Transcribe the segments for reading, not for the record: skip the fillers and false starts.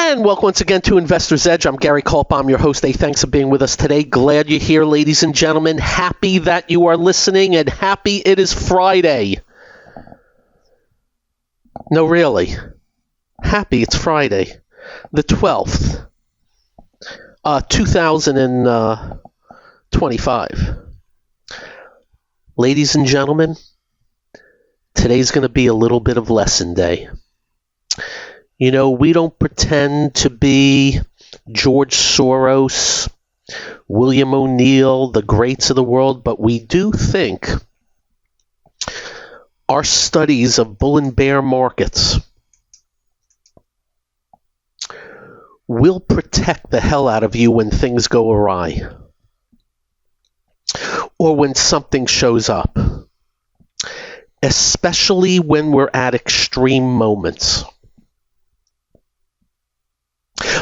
And welcome once again to Investor's Edge. I'm Gary Kaltbaum, your host. Hey, thanks for being with us today. Glad you're here, ladies and gentlemen. Happy that you are listening, and happy it is Friday. No, really. Happy it's Friday, the 12th, 2025. Ladies and gentlemen, today's going to be a little bit of lesson day. You know, we don't pretend to be George Soros, William O'Neill, the greats of the world, but we do think our studies of bull and bear markets will protect the hell out of you when things go awry or when something shows up, especially when we're at extreme moments.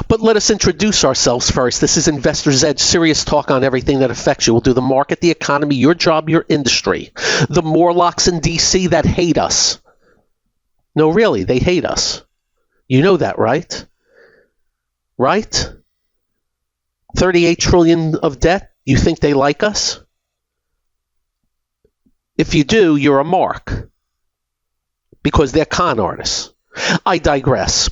But let us introduce ourselves first. This is Investor's Edge, serious talk on everything that affects you. We'll do the market, the economy, your job, your industry. The Morlocks in D.C. that hate us. No, really, they hate us. You know that, right? Right? 38 trillion of debt. You think they like us? If you do, you're a mark. Because they're con artists. I digress.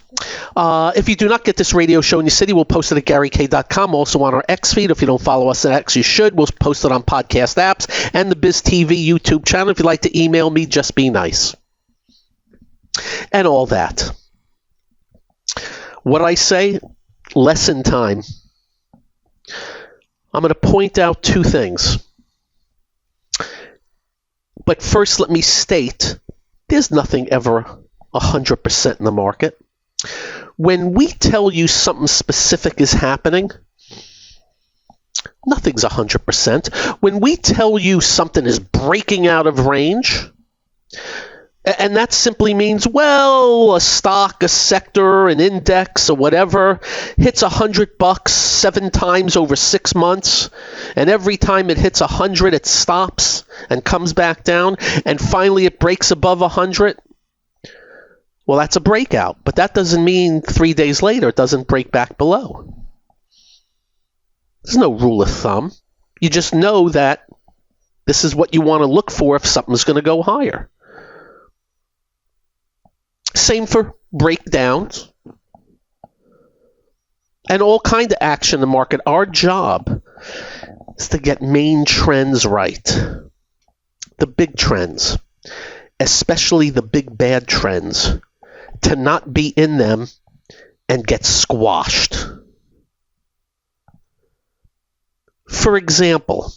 If you do not get this radio show in your city, we'll post it at GaryK.com, also on our X feed. If you don't follow us on X, you should. We'll post it on podcast apps and the BizTV YouTube channel. If you'd like to email me, just be nice. And all that. What I say? Lesson time. I'm going to point out two things. But first, let me state, there's nothing ever 100% in the market. When we tell you something specific is happening, nothing's 100%. When we tell you something is breaking out of range, and that simply means, well, a stock, a sector, an index, or whatever hits $100 7 times over 6 months, and every time it hits 100, it stops and comes back down, and finally it breaks above 100. Well, that's a breakout, but that doesn't mean 3 days later it doesn't break back below. There's no rule of thumb. You just know that this is what you want to look for if something's going to go higher. Same for breakdowns and all kind of action in the market. Our job is to get main trends right. The big trends, especially the big bad trends, to not be in them and get squashed. For example,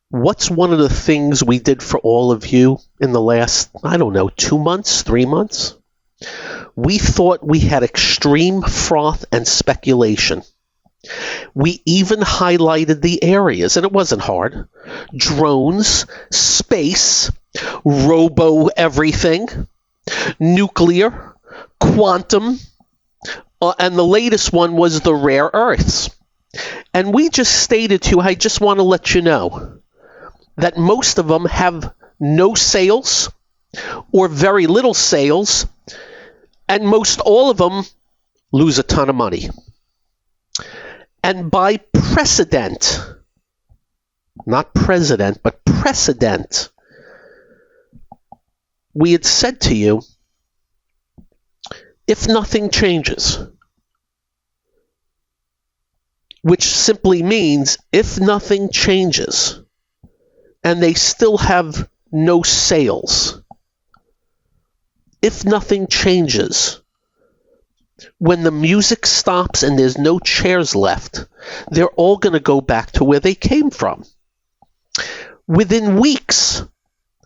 what's one of the things we did for all of you in the last, 2 months, 3 months? We thought we had extreme froth and speculation. We even highlighted the areas, and it wasn't hard. Drones, space, robo-everything, nuclear, quantum, and the latest one was the rare earths. And we just stated to you, I just want to let you know that most of them have no sales or very little sales, and most all of them lose a ton of money. And by precedent, not president, but precedent, we had said to you, if nothing changes, which simply means if nothing changes and they still have no sales, if nothing changes, when the music stops and there's no chairs left, they're all going to go back to where they came from. Within weeks,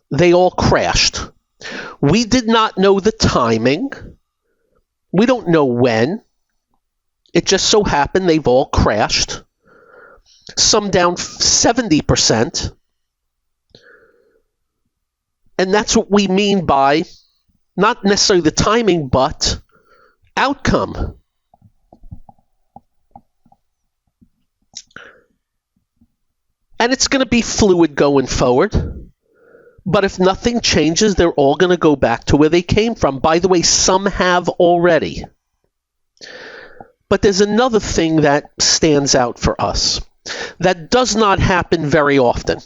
they all crashed. We did not know the timing. We don't know when. It just so happened they've all crashed. Some down 70%. And that's what we mean by not necessarily the timing, but outcome. And it's going to be fluid going forward. But if nothing changes, they're all going to go back to where they came from. By the way, some have already. But there's another thing that stands out for us that does not happen very often.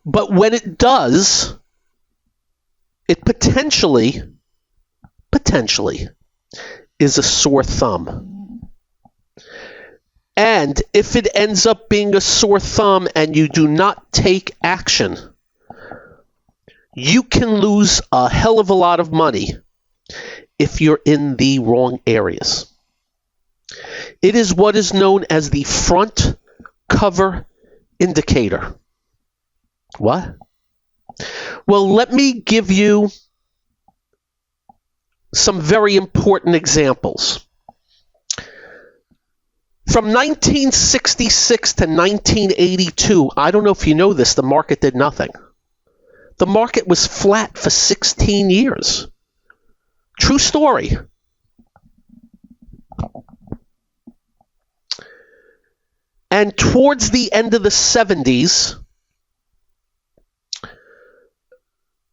But when it does, it potentially is a sore thumb. And if it ends up being a sore thumb and you do not take action, you can lose a hell of a lot of money if you're in the wrong areas. It is what is known as the front cover indicator. What? Well, let me give you some very important examples. From 1966 to 1982, I don't know if you know this, the market did nothing. The market was flat for 16 years. True story. And towards the end of the 70s,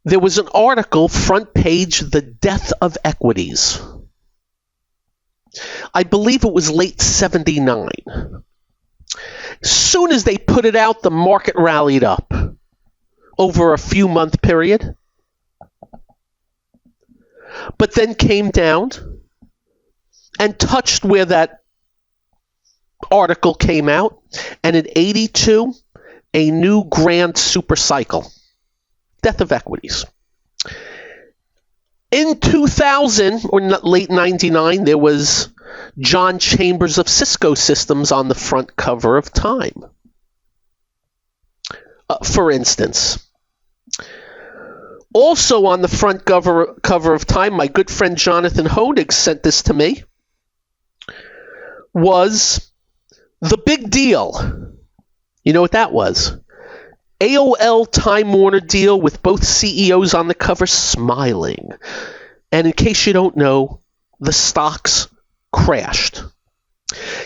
there was an article, front page, The Death of Equities. I believe it was late 79. As soon as they put it out, the market rallied up over a few month period, but then came down and touched where that article came out, and in 82, a new grand super cycle. Death of equities. In 2000, or late 99, there was John Chambers of Cisco Systems on the front cover of Time. For instance, also on the front cover of Time, my good friend Jonathan Honig sent this to me, was the big deal. You know what that was? AOL Time Warner deal with both CEOs on the cover smiling. And in case you don't know, the stocks crashed.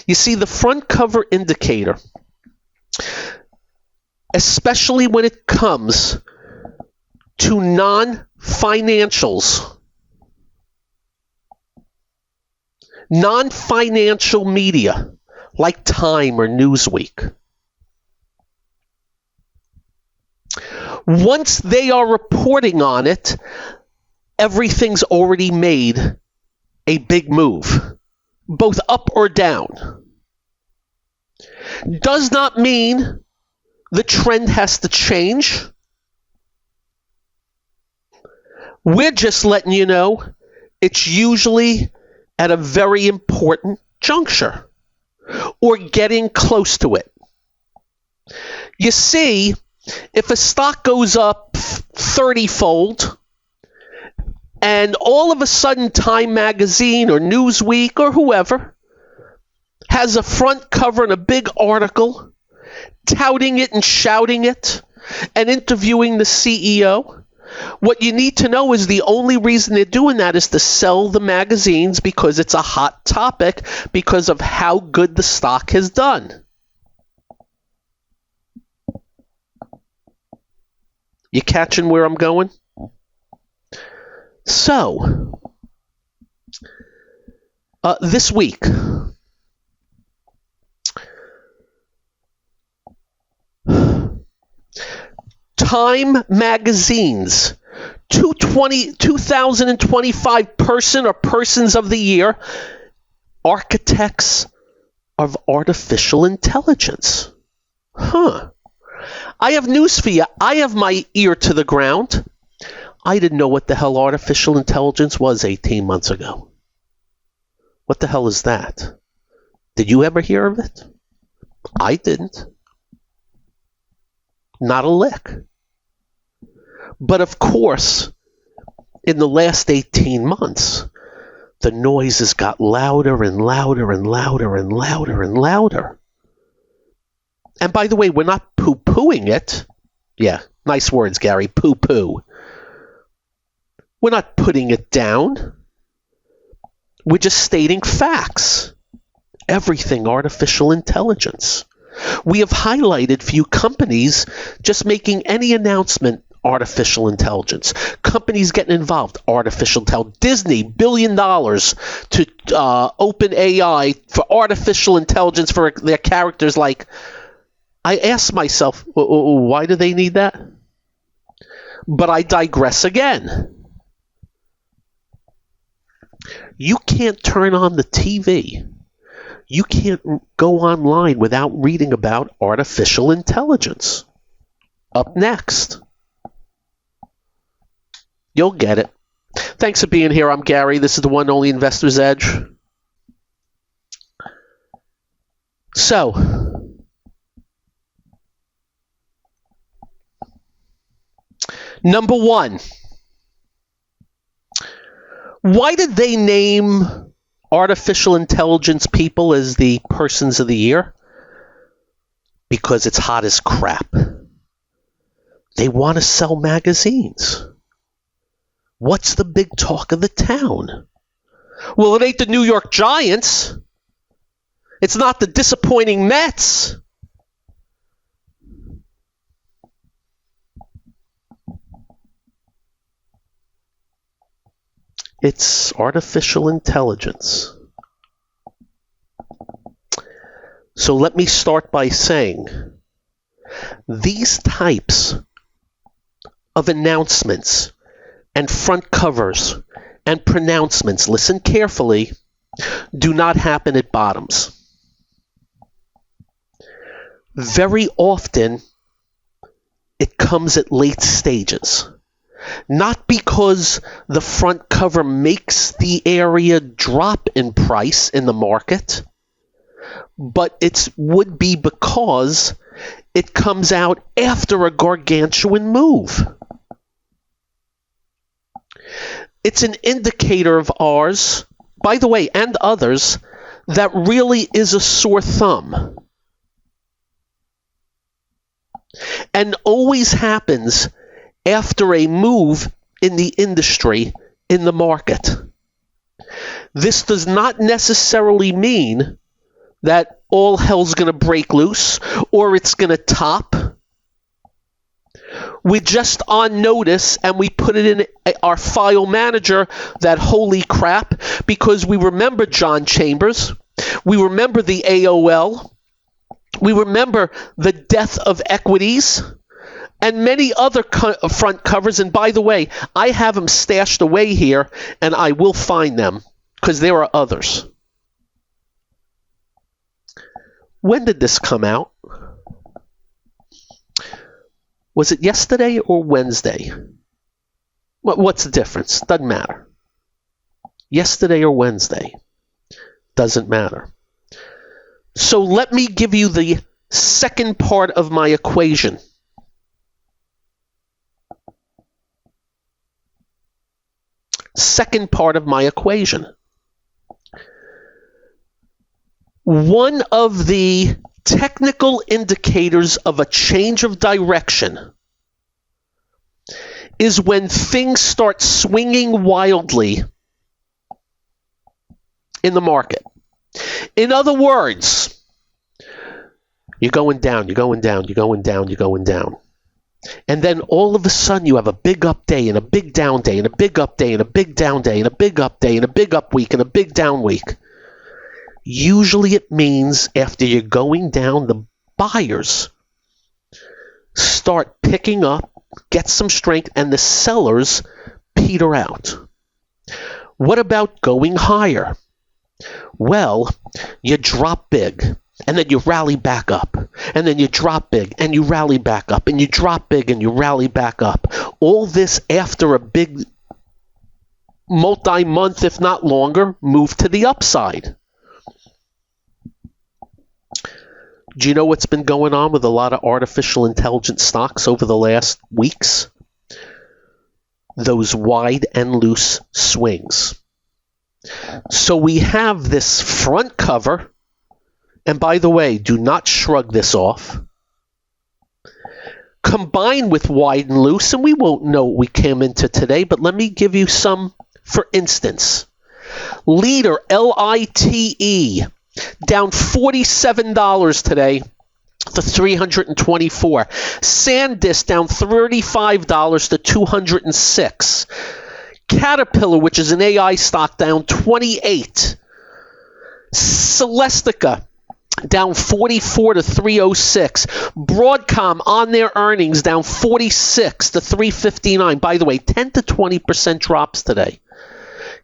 You see, the front cover indicator, especially when it comes to non-financials, non-financial media like Time or Newsweek, once they are reporting on it, everything's already made a big move, both up or down. Does not mean the trend has to change. We're just letting you know it's usually at a very important juncture or getting close to it. You see, if a stock goes up 30-fold and all of a sudden Time Magazine or Newsweek or whoever has a front cover and a big article touting it and shouting it and interviewing the CEO, what you need to know is the only reason they're doing that is to sell the magazines because it's a hot topic because of how good the stock has done. You catching where I'm going? So, this week, Time Magazine's 2025 Person or Persons of the Year, Architects of Artificial Intelligence. I have news for you. I have my ear to the ground. I didn't know what the hell artificial intelligence was 18 months ago. What the hell is that? Did you ever hear of it? I didn't. Not a lick. But of course, in the last 18 months, the noises got louder and louder and louder and louder and louder. And by the way, we're not poo-pooing it. Yeah, nice words, Gary. Poo-poo. We're not putting it down. We're just stating facts. Everything artificial intelligence. We have highlighted few companies just making any announcement artificial intelligence. Companies getting involved, artificial intelligence. Disney, $1 billion to open AI for artificial intelligence for their characters. Like, I ask myself, why do they need that? But I digress again. You can't turn on the TV. You can't go online without reading about artificial intelligence. Up next. You'll get it. Thanks for being here. I'm Gary. This is the one and only Investor's Edge. So, number one, why did they name artificial intelligence people as the persons of the year? Because it's hot as crap. They want to sell magazines. What's the big talk of the town? Well, it ain't the New York Giants. It's not the disappointing Mets. It's artificial intelligence. So let me start by saying these types of announcements and front covers and pronouncements, listen carefully, do not happen at bottoms. Very often, it comes at late stages. Not because the front cover makes the area drop in price in the market, but it would be because it comes out after a gargantuan move. It's an indicator of ours, by the way, and others, that really is a sore thumb. And always happens after a move in the industry, in the market. This does not necessarily mean that all hell's going to break loose or it's going to top. We just on notice and we put it in our file manager that holy crap, because we remember John Chambers, we remember the AOL, we remember the death of equities, and many other front covers. And by the way, I have them stashed away here, and I will find them because there are others. When did this come out? Was it yesterday or Wednesday? What's the difference? Doesn't matter. Yesterday or Wednesday. Doesn't matter. So let me give you the second part of my equation. Second part of my equation. One of the technical indicators of a change of direction is when things start swinging wildly in the market. In other words, you're going down, you're going down, you're going down, you're going down. And then all of a sudden you have a big up day and a big down day and a big up day and a big down day and a big up day and a big up week and a big down week. Usually it means after you're going down, the buyers start picking up, get some strength, and the sellers peter out. What about going higher? Well, you drop big, and then you rally back up, and then you drop big, and you rally back up, and you drop big, and you rally back up. All this after a big multi-month, if not longer, move to the upside. Do you know what's been going on with a lot of artificial intelligence stocks over the last weeks? Those wide and loose swings. So we have this front cover, and by the way, do not shrug this off, combined with wide and loose, and we won't know what we came into today, but let me give you some, for instance. Leader, LITE, down $47 today, to 324. SanDisk down $35 to 206. Caterpillar, which is an AI stock, down 28. Celestica down 44 to 306. Broadcom on their earnings down 46 to 359. By the way, 10 to 20% drops today.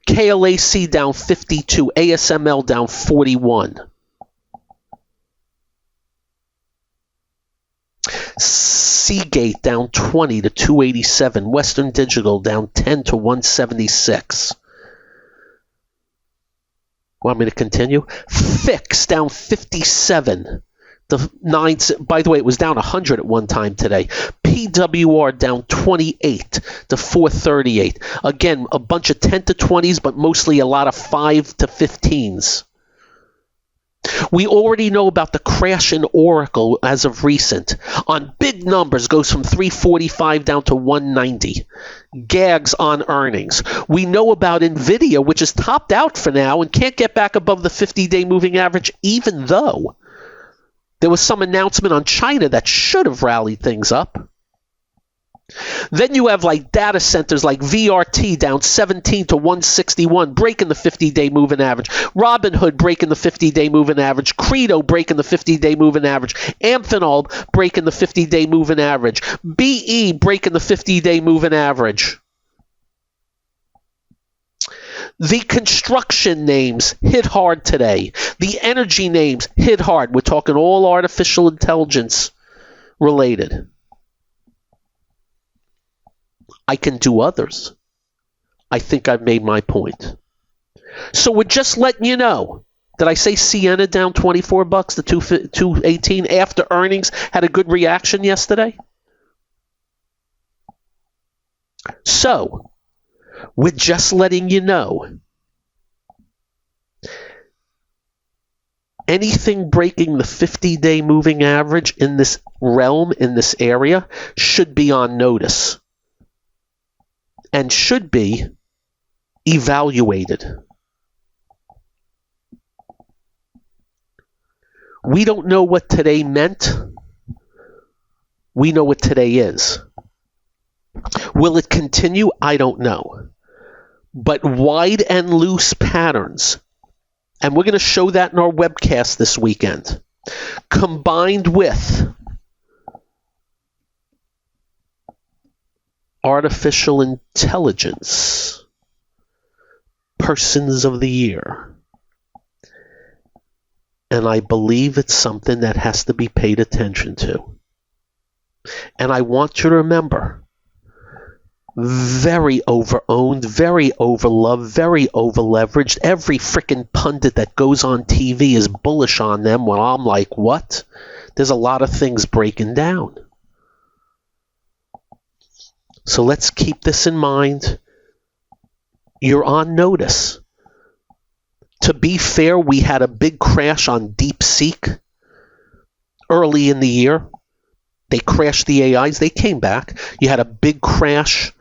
KLAC down 52. ASML down 41. Seagate down 20 to 287. Western Digital down 10 to 176. Want me to continue? Fix down 57. The 9. By the way, it was down 100 at one time today. PWR down 28 to 438. Again, a bunch of 10 to 20s, but mostly a lot of 5 to 15s. We already know about the crash in Oracle as of recent. On big numbers, goes from 345 down to 190. Gags on earnings. We know about NVIDIA, which is topped out for now and can't get back above the 50-day moving average, even though there was some announcement on China that should have rallied things up. Then you have like data centers like VRT down 17 to 161, breaking the 50-day moving average. Robinhood breaking the 50-day moving average. Credo breaking the 50-day moving average. Amphenol breaking the 50-day moving average. BE breaking the 50-day moving average. The construction names hit hard today. The energy names hit hard. We're talking all artificial intelligence related. I can do others. I think I've made my point. So we're just letting you know. Did I say Sienna down $24 to 218 after earnings had a good reaction yesterday? So we're just letting you know. Anything breaking the 50-day moving average in this realm, in this area, should be on notice. And should be evaluated. We don't know what today meant. We know what today is. Will it continue? I don't know. But wide and loose patterns, and we're going to show that in our webcast this weekend, combined with artificial intelligence, persons of the year. And I believe it's something that has to be paid attention to. And I want you to remember, very over-owned, very over-loved, very over-leveraged. Every freaking pundit that goes on TV is bullish on them when I'm like, what? There's a lot of things breaking down. So let's keep this in mind. You're on notice. To be fair, we had a big crash on DeepSeek early in the year. They crashed the AIs. They came back. You had a big crash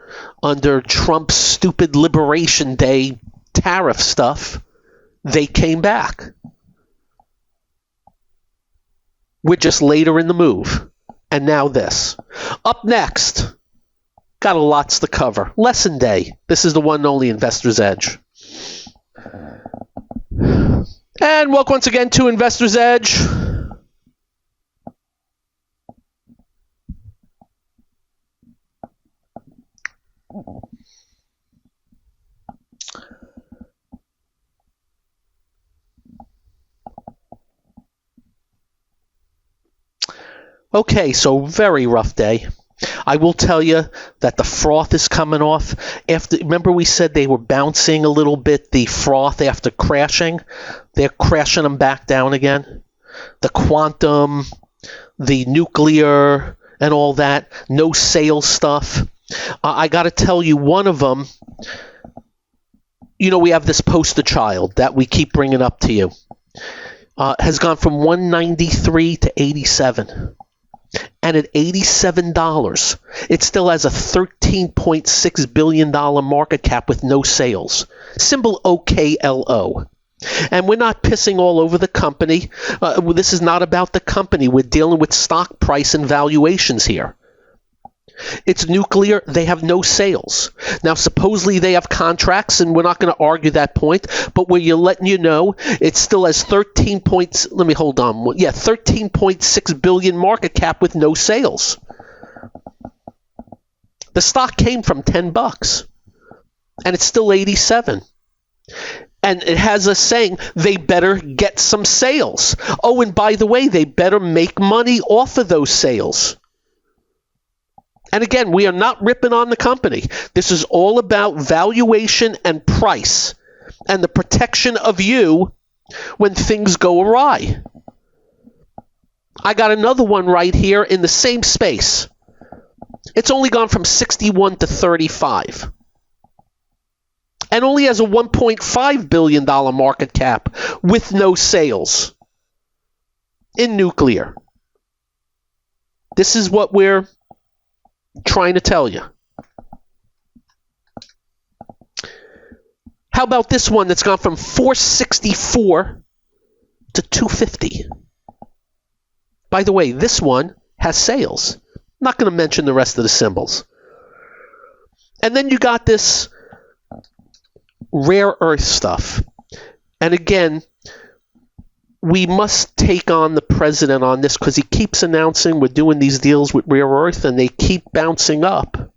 under Trump's stupid Liberation Day tariff stuff. They came back. We're just later in the move. And now this. Up next. Got a lots to cover. Lesson day. This is the one and only Investor's Edge. And welcome once again to Investor's Edge. Okay, so very rough day. I will tell you that the froth is coming off. Remember we said they were bouncing a little bit, the froth after crashing? They're crashing them back down again. The quantum, the nuclear, and all that. No sales stuff. I got to tell you, one of them, we have this poster child that we keep bringing up to you. Has gone from 193 to 87. And at $87, it still has a $13.6 billion market cap with no sales. Symbol OKLO. And we're not pissing all over the company. This is not about the company. We're dealing with stock price and valuations here. It's nuclear. They have no sales. Now, supposedly they have contracts, and we're not going to argue that point, but we're letting you know it still has 13.6 billion market cap with no sales. The stock came from $10, and it's still 87. And it has us saying they better get some sales. Oh, and by the way, they better make money off of those sales. And again, we are not ripping on the company. This is all about valuation and price and the protection of you when things go awry. I got another one right here in the same space. It's only gone from 61 to 35. And only has a $1.5 billion market cap with no sales in nuclear. This is what we're trying to tell you. How about this one that's gone from 464 to 250? By the way, this one has sales. I'm not going to mention the rest of the symbols. And then you got this rare earth stuff. And again, we must take on the president on this because he keeps announcing we're doing these deals with rare earth and they keep bouncing up.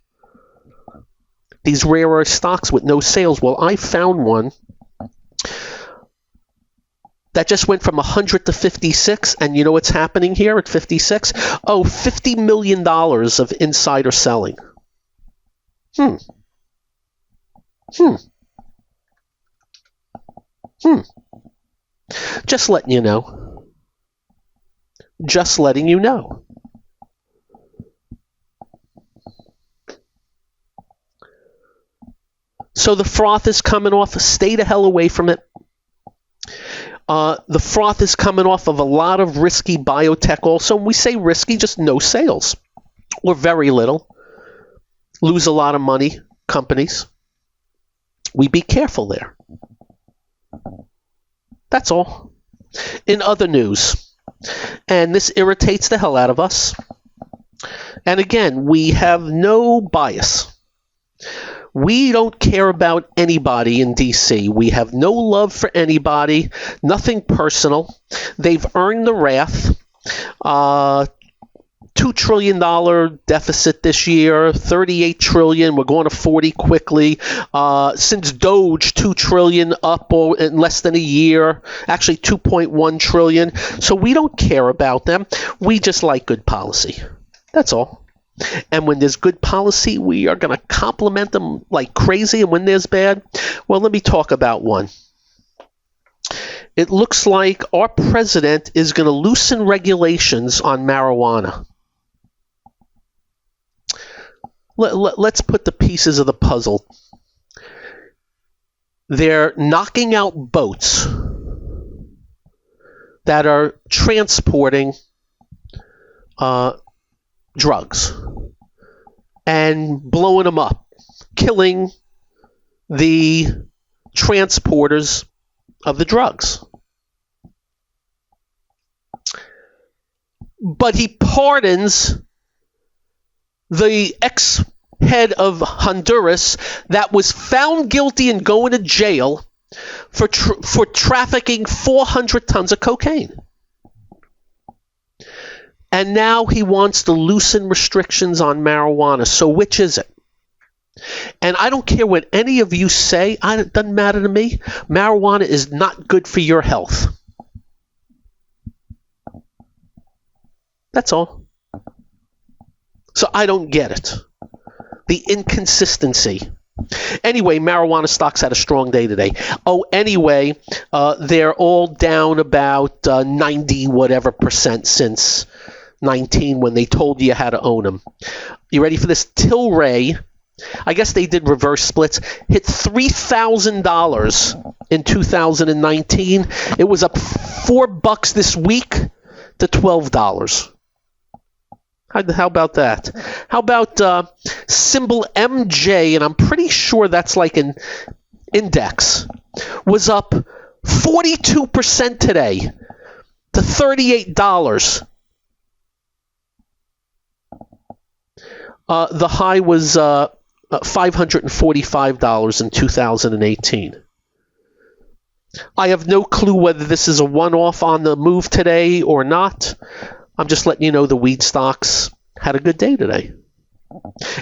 These rare earth stocks with no sales. Well, I found one that just went from 100 to 56, and you know what's happening here at 56? Oh, $50 million of insider selling. Just letting you know. Just letting you know. So the froth is coming off. Stay the hell away from it. The froth is coming off of a lot of risky biotech also. When we say risky, just no sales or very little. Lose a lot of money, companies. We be careful there. That's all. In other news, and this irritates the hell out of us, and again, we have no bias. We don't care about anybody in D.C. We have no love for anybody, nothing personal. They've earned the wrath. $2 trillion deficit this year, $38 trillion. We're going to 40 quickly. Since Doge, $2 trillion up in less than a year. Actually, $2.1 trillion. So we don't care about them. We just like good policy. That's all. And when there's good policy, we are going to compliment them like crazy. And when there's bad, well, let me talk about one. It looks like our president is going to loosen regulations on marijuana. Let's put the pieces of the puzzle. They're knocking out boats that are transporting drugs and blowing them up, killing the transporters of the drugs. But he pardons the ex-head of Honduras that was found guilty and going to jail for trafficking 400 tons of cocaine. And now he wants to loosen restrictions on marijuana. So which is it? And I don't care what any of you say. It doesn't matter to me. Marijuana is not good for your health. That's all. So I don't get it. The inconsistency. Anyway, marijuana stocks had a strong day today. Oh, anyway, they're all down about 90 whatever percent since 19 when they told you how to own them. You ready for this? Tilray, I guess they did reverse splits, hit $3,000 in 2019. It was up $4 this week to $12. How about that? How about symbol MJ, and I'm pretty sure that's like an index, was up 42% today to $38. The high was $545 in 2018. I have no clue whether this is a one-off on the move today or not. I'm just letting you know the weed stocks had a good day today.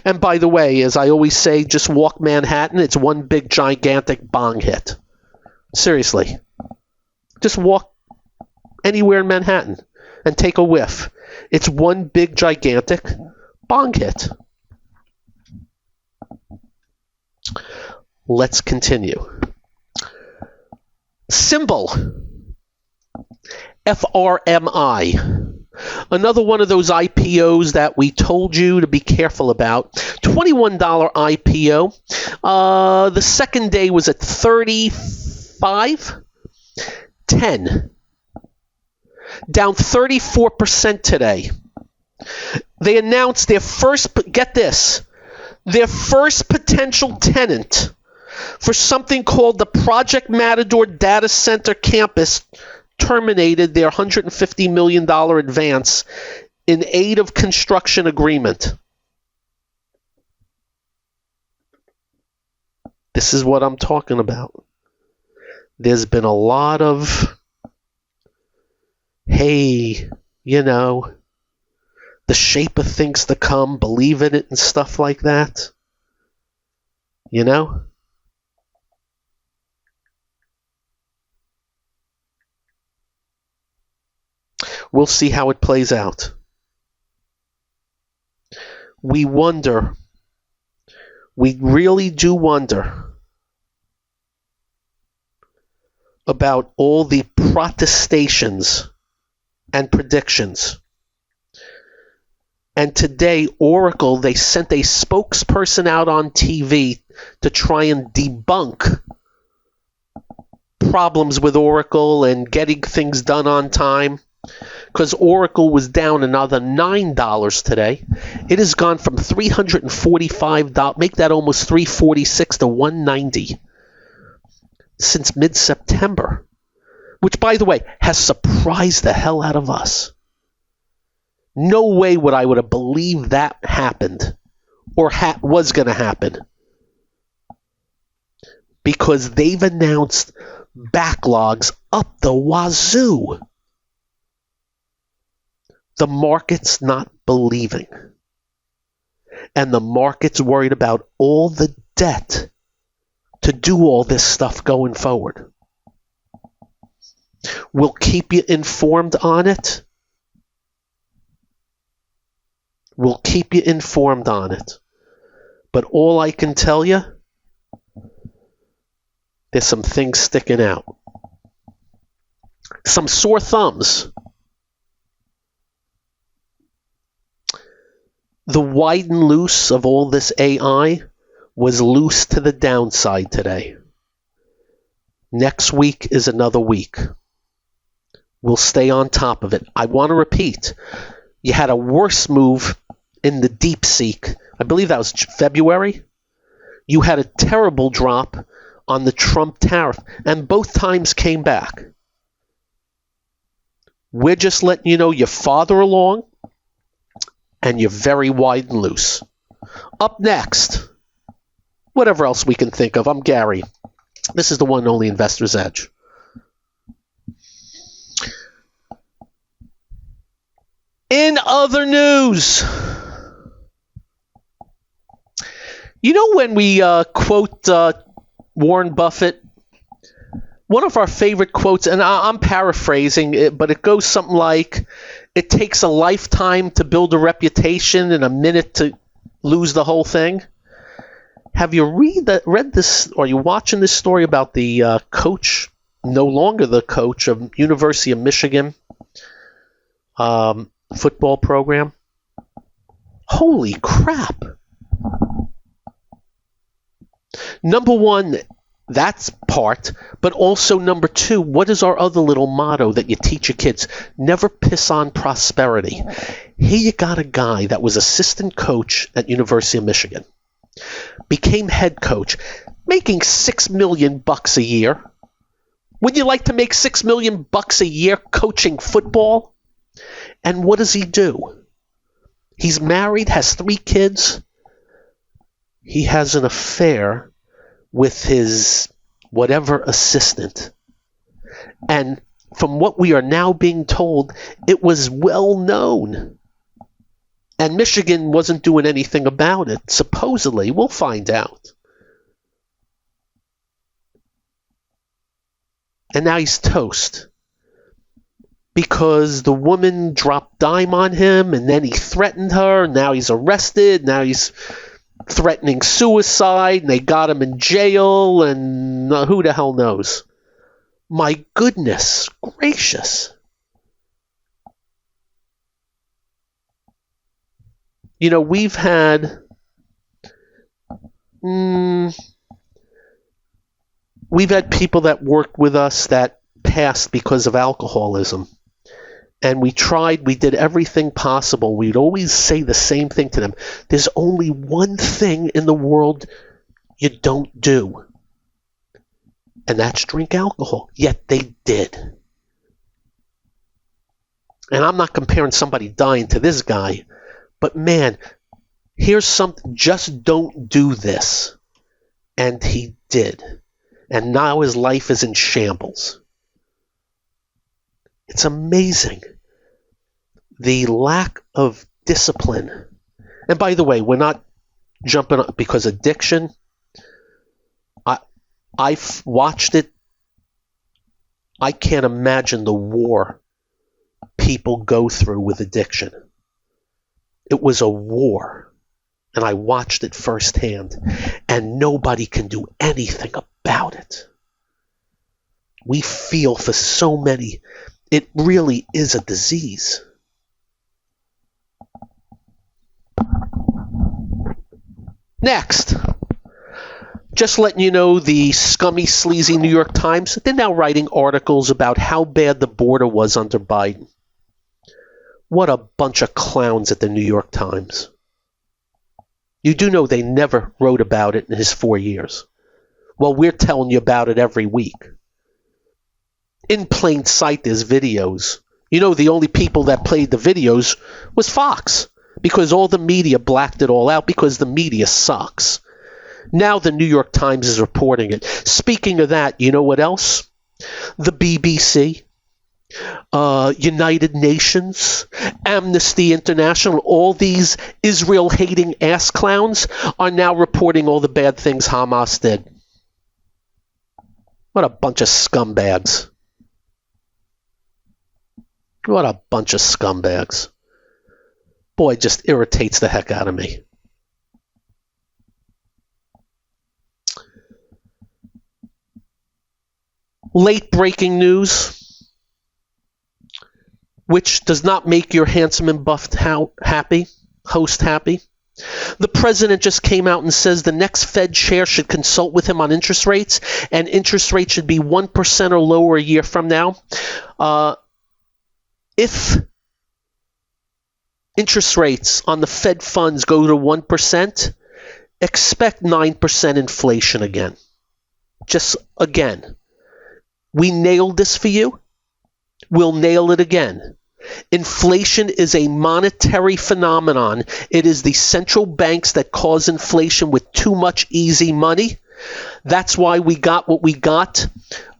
And by the way, as I always say, just walk Manhattan. It's one big, gigantic bong hit. Seriously. Just walk anywhere in Manhattan and take a whiff. It's one big, gigantic bong hit. Let's continue. Symbol, FRMI. Another one of those IPOs that we told you to be careful about. $21 IPO. The second day was at $35.10. Down 34% today. They announced their first, get this, their first potential tenant for something called the Project Matador Data Center Campus terminated their $150 million advance in aid of construction agreement. This is what I'm talking about. There's been a lot of, hey, you know, the shape of things to come, believe in it and stuff like that. You know? We'll see how it plays out. We wonder, we really do wonder about all the protestations and predictions. And today, Oracle, they sent a spokesperson out on TV to try and debunk problems with Oracle and getting things done on time. Because Oracle was down another $9 today. It has gone from $345, make that almost $346 to $190 since mid-September, which, by the way, has surprised the hell out of us. No way would I have believed that happened or was going to happen, because they've announced backlogs up the wazoo. The market's not believing. And the market's worried about all the debt to do all this stuff going forward. We'll keep you informed on it. We'll keep you informed on it. But all I can tell you, there's some things sticking out. Some sore thumbs. The wide and loose of all this AI was loose to the downside today. Next week is another week. We'll stay on top of it. I want to repeat, you had a worse move in the DeepSeek. I believe that was February. You had a terrible drop on the Trump tariff, and both times came back. We're just letting you know you're farther along, and you're very wide and loose. Up next, whatever else we can think of, I'm Gary. This is the one and only Investor's Edge. In other news, you know when we quote Warren Buffett, one of our favorite quotes, and I'm paraphrasing it, but it goes something like, it takes a lifetime to build a reputation and a minute to lose the whole thing. Have you read this, or are you watching this story about the coach, no longer the coach of University of Michigan football program? Holy crap. Number one, that's part, but also number two, what is our other little motto that you teach your kids? Never piss on prosperity. Here you got a guy that was assistant coach at University of Michigan, became head coach, making $6 million a year, Would you like to make $6 million a year coaching football? And what does he do? He's married, has 3 kids. He has an affair with his whatever assistant. And from what we are now being told, it was well known. And Michigan wasn't doing anything about it, supposedly. We'll find out. And now he's toast. Because the woman dropped dime on him, and then he threatened her, and now he's arrested, now he's threatening suicide, and they got him in jail, and who the hell knows. My goodness gracious. You know, we've had people that worked with us that passed because of alcoholism. And we did everything possible. We'd always say the same thing to them. There's only one thing in the world you don't do. And that's drink alcohol. Yet they did. And I'm not comparing somebody dying to this guy. But man, here's something, just don't do this. And he did. And now his life is in shambles. It's amazing. The lack of discipline. And by the way, we're not jumping up because addiction. I've watched it. I can't imagine the war people go through with addiction. It was a war. And I watched it firsthand. And nobody can do anything about it. We feel for so many. It really is a disease. Next, just letting you know, the scummy, sleazy New York Times, they're now writing articles about how bad the border was under Biden. What a bunch of clowns at the New York Times. You do know they never wrote about it in his 4 years. Well, we're telling you about it every week. In plain sight, there's videos. You know, the only people that played the videos was Fox, because all the media blacked it all out because the media sucks. Now the New York Times is reporting it. Speaking of that, you know what else? The BBC, United Nations, Amnesty International, all these Israel-hating ass clowns are now reporting all the bad things Hamas did. What a bunch of scumbags. What a bunch of scumbags. Boy, it just irritates the heck out of me. Late breaking news, which does not make your handsome and buffed host happy. The president just came out and says the next Fed chair should consult with him on interest rates, and interest rates should be 1% or lower a year from now. If interest rates on the Fed funds go to 1%, expect 9% inflation again. Just again. We nailed this for you. We'll nail it again. Inflation is a monetary phenomenon. It is the central banks that cause inflation with too much easy money. That's why we got what we got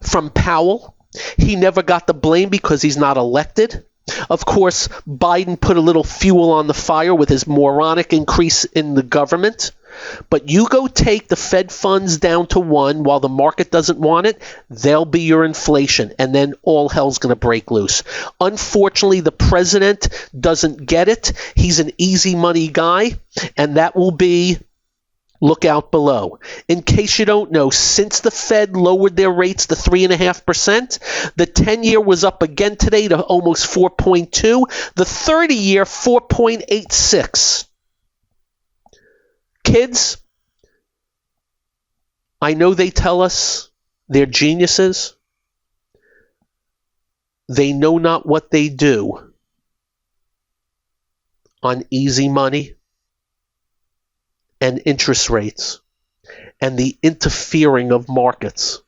from Powell. He never got the blame because he's not elected. Of course, Biden put a little fuel on the fire with his moronic increase in the government. But you go take the Fed funds down to 1 while the market doesn't want it, they'll be your inflation, and then all hell's going to break loose. Unfortunately, the president doesn't get it. He's an easy money guy, and that will be look out below. In case you don't know, since the Fed lowered their rates to 3.5%, the 10-year was up again today to almost 4.2, the 30-year 4.86. Kids, I know they tell us they're geniuses. They know not what they do on easy money and interest rates and the interfering of markets.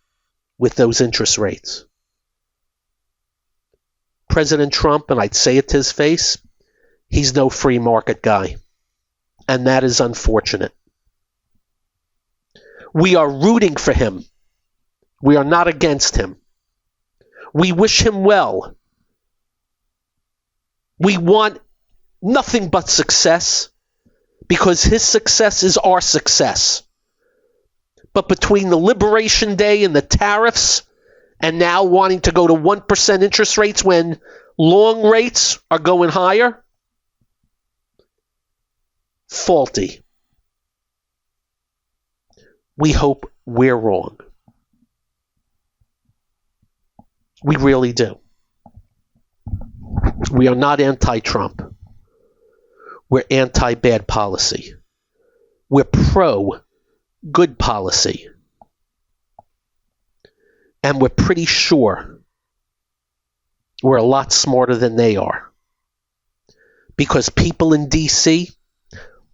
with those interest rates. President Trump, and I'd say it to his face, he's no free market guy. And that is unfortunate. We are rooting for him. We are not against him. We wish him well. We want nothing but success because his success is our success. But between the Liberation Day and the tariffs and now wanting to go to 1% interest rates when long rates are going higher, faulty. We hope we're wrong. We really do. We are not anti-Trump. We're anti-bad policy. We're pro-good policy. And we're pretty sure we're a lot smarter than they are. Because people in D.C.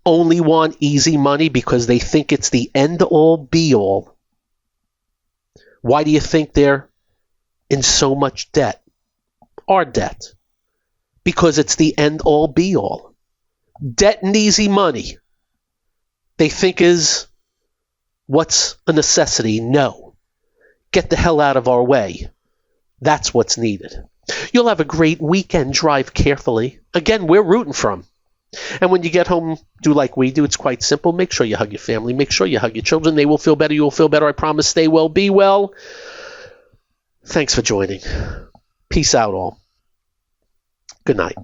only want easy money because they think it's the end-all, be-all. Why do you think they're in so much debt? Our debt. Because it's the end-all, be-all. Debt and easy money, they think is what's a necessity. No. Get the hell out of our way. That's what's needed. You'll have a great weekend. Drive carefully. Again, we're rooting for 'em. And when you get home, do like we do. It's quite simple. Make sure you hug your family. Make sure you hug your children. They will feel better. You will feel better. I promise. Stay well. Be well. Thanks for joining. Peace out, all. Good night.